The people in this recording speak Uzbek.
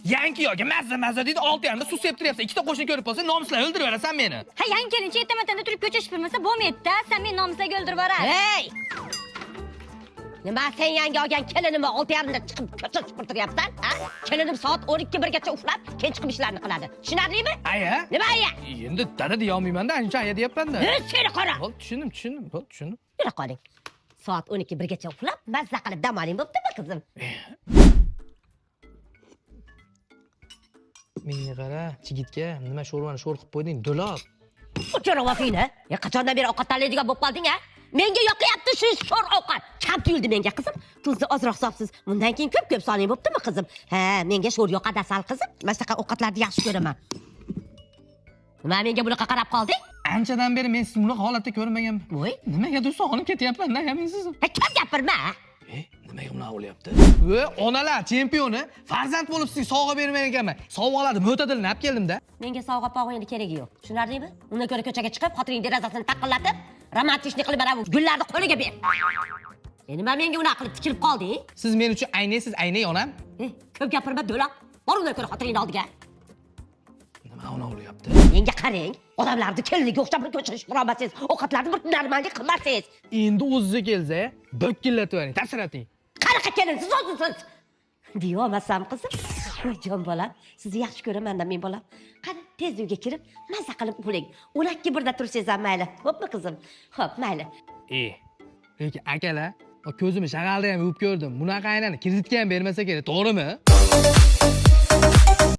Yangi yoki mazza deydi, 6 yarımda suv sepib turyapsan. Ikkita qo'shni ko'rib qolsa, nomuslar o'ldirib yuborasan meni. Ha, yangi kelinchi ertamatanda turib ko'cha supurmasa bo'lmaydi-da. Sen meni nomuslarga o'ldirib yuborasiz. Hey! Nima sen yangi olgan kelinimni 6:30da chiqib ko'cha supurtiryapsan? Ha? Kelinim soat 12:00gacha uxlab, keyin chiqib ishlarni qiladi. Tushunarlimi? Aya? Nima aya? Endi dada deya olmayman-da, ancha aya deyapman-da. Seni qara. Bo'l, tushundim. Bo'l, tushundim. Yura qoling. Soat 12:00gacha uxlab, mazza qilib dam oling bo'ptimi, qizim? Menga qara, chigitga nima sho'rvani sho'r qilib qo'yding, do'lab. O'chirib o'qingni. Qachondan beri ovqatlanadigan bo'lib qolding, ha? Menga yoqyapti shu sho'r ovqat. Kam tuyuldi menga, qizim. Tuzni ozroq solsiz. Bundan keyin ko'p soling bo'ptimi, qizim? Ha, menga sho'r yoqadi asal, qizim. Mana shunaqa ovqatlarni yaxshi ko'raman. Nima menga bunaqa qarab qolding? Anchadan beri men siz bunaqa holatda ko'rmaganman. Voy, Nimagadir sog'inib ketyapman-da, men siz. kam gapirma. Nimaga bunaqa bo'lyapti? Voy, onalar chempioni, farzand bo'lib sizga sovg'a bermagan ekanman. Sovg'alarni mo'tadilini olib keldim-da. Menga sovg'a pog'ingni keragi yo'q. Tushunarlimi? Undan ko'ra ko'chaga chiqib, xotining derazasini taqillatib, romantiklik qilib mana bu gullarni qo'liga ber. Nima menga unaqa qilib tikilib qolding? Siz men uchun aynaysiz, aynay onam. Ko'p gapirma, do'lab. Bor undan ko'ra xotining oldiga. Nima ona bo'lyapti? Menga qarang, odamlarni keliniga o'xshab bir ko'chirish qilolmasangiz, ovqatlarni bir normallik qilmasangiz. Endi o'ziga kelsa, do'kkillatib yuboring, tasirating. Qanaqa kelinsiz o'zisiz? Deyolmasam qizim. Voy jon bolam, sizni yaxshi ko'raman-da men bolam. Qani tez uyga kirib, mazza qilib uxlang. 12:00da tursangiz ham mayli. Xo'pmi qizim? Xo'p, mayli. Lekin akalar, ko'zimni shag'alda ham yuvib ko'rdim. Bunaqa aynani kreditga ham bermasa kerak, to'g'rimi?